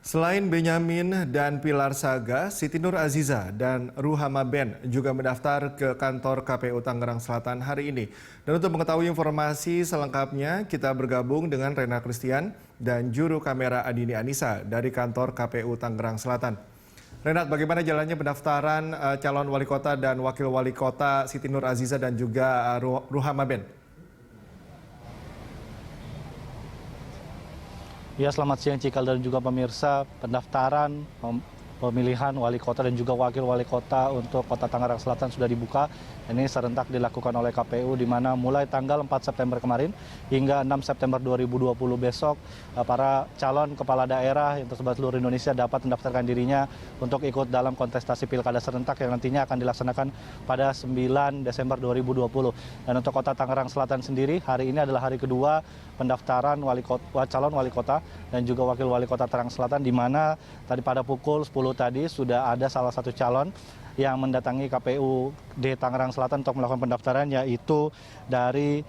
Selain Benyamin dan Pilar Saga, Siti Nur Aziza dan Ruhama Ben juga mendaftar ke kantor KPU Tangerang Selatan hari ini. Dan untuk mengetahui informasi selengkapnya, kita bergabung dengan Rena Christian dan juru kamera Adini Anissa dari kantor KPU Tangerang Selatan. Renat, bagaimana jalannya pendaftaran calon wali kota dan wakil wali kota Siti Nur Aziza dan juga Ruhama Ben? Ya, selamat siang Cikal dan juga pemirsa. Pendaftaran pemilihan wali kota dan juga wakil wali kota untuk Kota Tangerang Selatan sudah dibuka. Ini serentak dilakukan oleh KPU di mana mulai tanggal 4 September kemarin hingga 6 September 2020 besok para calon kepala daerah yang tersebar seluruh Indonesia dapat mendaftarkan dirinya untuk ikut dalam kontestasi pilkada serentak yang nantinya akan dilaksanakan pada 9 Desember 2020. Dan untuk Kota Tangerang Selatan sendiri, hari ini adalah hari kedua pendaftaran calon wali kota dan juga wakil wali kota Tangerang Selatan, di mana tadi pada pukul 10 tadi sudah ada salah satu calon yang mendatangi KPU di Tangerang Selatan untuk melakukan pendaftaran, yaitu dari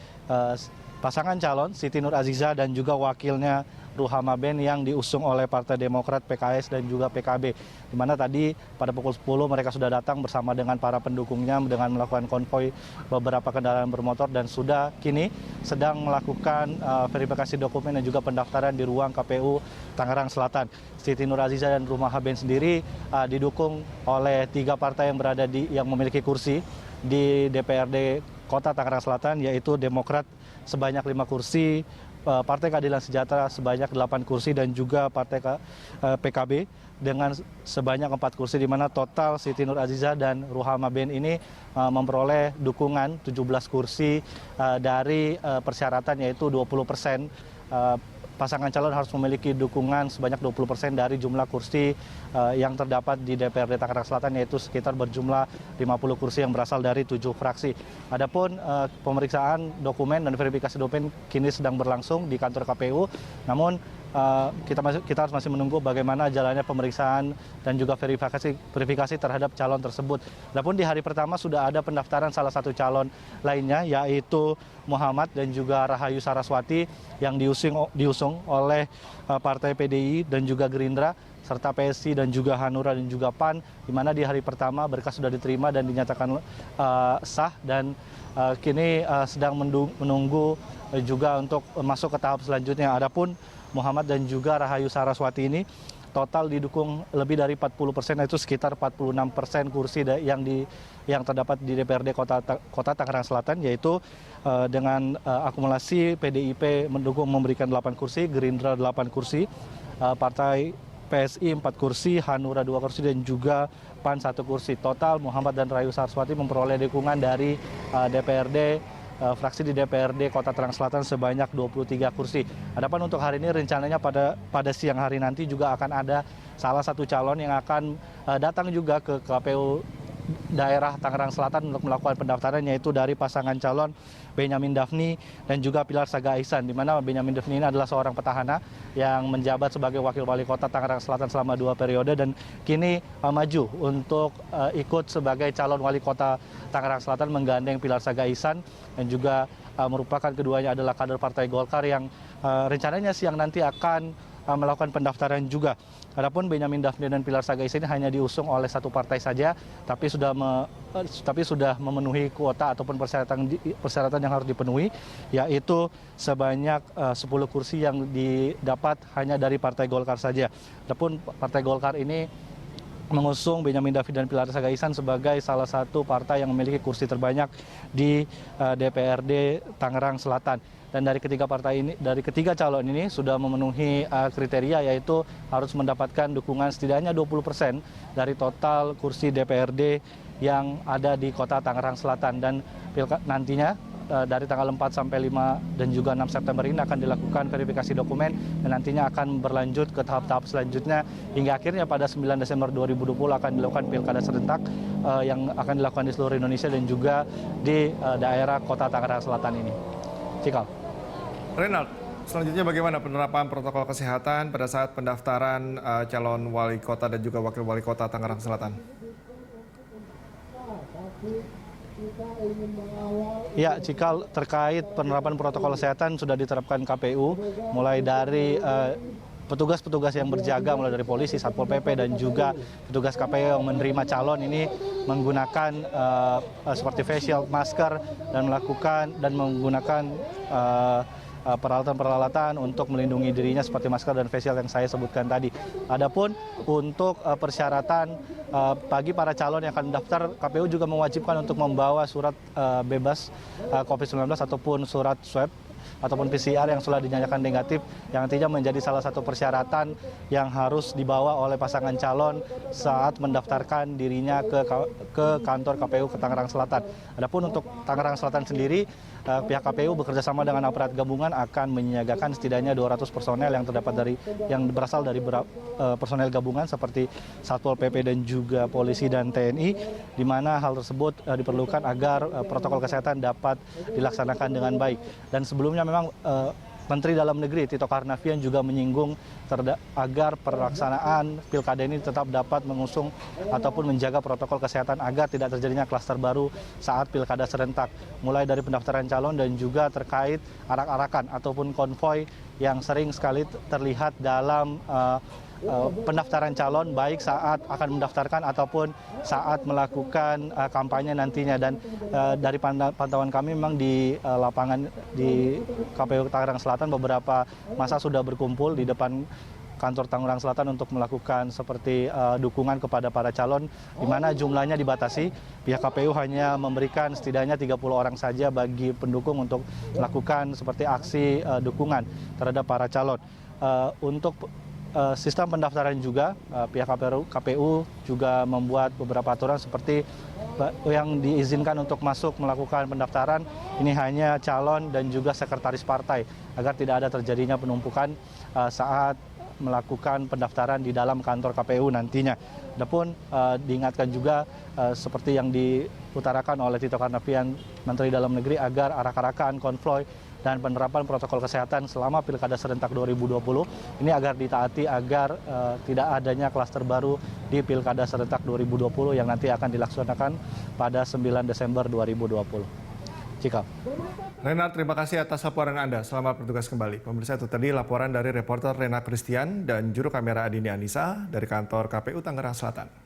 pasangan calon Siti Nur Aziza dan juga wakilnya Ruhama Ben yang diusung oleh Partai Demokrat, PKS dan juga PKB. Di mana tadi pada pukul 10 mereka sudah datang bersama dengan para pendukungnya dengan melakukan konvoi beberapa kendaraan bermotor dan sudah kini sedang melakukan verifikasi dokumen dan juga pendaftaran di ruang KPU Tangerang Selatan. Siti Nur Aziza dan Ruhama Ben sendiri didukung oleh 3 partai yang yang memiliki kursi di DPRD Kota Tangerang Selatan, yaitu Demokrat sebanyak 5 kursi, Partai Keadilan Sejahtera sebanyak 8 kursi dan juga Partai PKB dengan sebanyak 4 kursi, di mana total Siti Nur Aziza dan Ruhama Ben ini memperoleh dukungan 17 kursi dari persyaratan, yaitu 20%. Pasangan calon harus memiliki dukungan sebanyak 20% dari jumlah kursi yang terdapat di DPRD Tangerang Selatan, yaitu sekitar berjumlah 50 kursi yang berasal dari 7 fraksi. Adapun pemeriksaan dokumen dan verifikasi dokumen kini sedang berlangsung di kantor KPU. Namun kita harus masih menunggu bagaimana jalannya pemeriksaan dan juga verifikasi terhadap calon tersebut. Adapun di hari pertama sudah ada pendaftaran salah satu calon lainnya, yaitu Muhammad dan juga Rahayu Saraswati yang diusung oleh Partai PDI dan juga Gerindra, serta PSI dan juga Hanura dan juga PAN, di mana di hari pertama berkas sudah diterima dan dinyatakan sah, dan kini sedang menunggu juga untuk masuk ke tahap selanjutnya. Adapun Muhammad dan juga Rahayu Saraswati ini total didukung lebih dari 40%, yaitu sekitar 46% kursi yang terdapat di DPRD Kota Tangerang Selatan, yaitu dengan akumulasi PDIP memberikan 8 kursi, Gerindra 8 kursi, Partai PSI 4 kursi, Hanura 2 kursi dan juga PAN 1 kursi. Total Muhammad dan Rahayu Saraswati memperoleh dukungan dari fraksi di DPRD Kota Tangerang Selatan sebanyak 23 kursi. Adapun untuk hari ini rencananya pada siang hari nanti juga akan ada salah satu calon yang akan datang juga ke KPU daerah Tangerang Selatan untuk melakukan pendaftaran, yaitu dari pasangan calon Benyamin Daphni dan juga Pilar Saga Ihsan, di mana Benyamin Daphni ini adalah seorang petahana yang menjabat sebagai wakil wali kota Tangerang Selatan selama 2 periode dan kini maju untuk ikut sebagai calon wali kota Tangerang Selatan menggandeng Pilar Saga Ihsan, dan juga merupakan keduanya adalah kader Partai Golkar yang rencananya siang nanti akan melakukan pendaftaran juga. Adapun Benyamin Daphni dan Pilar Saga Ihsan ini hanya diusung oleh satu partai saja, tapi sudah memenuhi kuota ataupun persyaratan yang harus dipenuhi, yaitu sebanyak 10 kursi yang didapat hanya dari Partai Golkar saja. Adapun Partai Golkar ini mengusung Benyamin Daphni dan Pilar Saga Ihsan sebagai salah satu partai yang memiliki kursi terbanyak di DPRD Tangerang Selatan. Dan dari ketiga calon ini sudah memenuhi kriteria, yaitu harus mendapatkan dukungan setidaknya 20% dari total kursi DPRD yang ada di Kota Tangerang Selatan. Dan nantinya dari tanggal 4 sampai 5 dan juga 6 September ini akan dilakukan verifikasi dokumen dan nantinya akan berlanjut ke tahap-tahap selanjutnya hingga akhirnya pada 9 Desember 2020 akan dilakukan pilkada serentak yang akan dilakukan di seluruh Indonesia dan juga di daerah Kota Tangerang Selatan ini. Cikal. Renald, selanjutnya bagaimana penerapan protokol kesehatan pada saat pendaftaran calon wali kota dan juga wakil wali kota Tangerang Selatan? Ya, Cikal, terkait penerapan protokol kesehatan sudah diterapkan KPU mulai dari petugas-petugas yang berjaga mulai dari polisi, Satpol PP dan juga petugas KPU yang menerima calon ini menggunakan seperti face shield, masker dan menggunakan peralatan-peralatan untuk melindungi dirinya seperti masker dan face shield yang saya sebutkan tadi. Adapun untuk persyaratan bagi para calon yang akan mendaftar, KPU juga mewajibkan untuk membawa surat bebas COVID-19 ataupun surat swab ataupun PCR yang sudah dinyatakan negatif, yang nantinya menjadi salah satu persyaratan yang harus dibawa oleh pasangan calon saat mendaftarkan dirinya ke kantor KPU ke Tangerang Selatan. Adapun untuk Tangerang Selatan sendiri, pihak KPU bekerjasama dengan aparat gabungan akan menyiagakan setidaknya 200 personel yang berasal dari personel gabungan seperti Satpol PP dan juga polisi dan TNI, di mana hal tersebut diperlukan agar protokol kesehatan dapat dilaksanakan dengan baik. Dan sebelumnya memang Menteri Dalam Negeri Tito Karnavian juga menyinggung agar pelaksanaan pilkada ini tetap dapat mengusung ataupun menjaga protokol kesehatan agar tidak terjadinya klaster baru saat pilkada serentak. Mulai dari pendaftaran calon dan juga terkait arak-arakan ataupun konvoi yang sering sekali terlihat dalam pendaftaran calon, baik saat akan mendaftarkan ataupun saat melakukan kampanye nantinya. Dan dari pantauan kami memang di lapangan di KPU Tangerang Selatan beberapa masa sudah berkumpul di depan kantor Tangerang Selatan untuk melakukan seperti dukungan kepada para calon, di mana jumlahnya dibatasi. Pihak KPU hanya memberikan setidaknya 30 orang saja bagi pendukung untuk melakukan seperti aksi dukungan terhadap para calon. Untuk sistem pendaftaran juga, pihak KPU juga membuat beberapa aturan seperti yang diizinkan untuk masuk melakukan pendaftaran ini hanya calon dan juga sekretaris partai, agar tidak ada terjadinya penumpukan saat melakukan pendaftaran di dalam kantor KPU nantinya. Adapun diingatkan juga seperti yang diutarakan oleh Tito Karnavian, Menteri Dalam Negeri, agar arak-arakan, konvoi dan penerapan protokol kesehatan selama Pilkada Serentak 2020 ini agar ditaati agar tidak adanya klaster baru di Pilkada Serentak 2020 yang nanti akan dilaksanakan pada 9 Desember 2020. Cikal. Renat, terima kasih atas laporan Anda. Selamat bertugas kembali. Pemirsa, itu tadi laporan dari reporter Rena Christian dan juru kamera Adini Anissa dari kantor KPU Tangerang Selatan.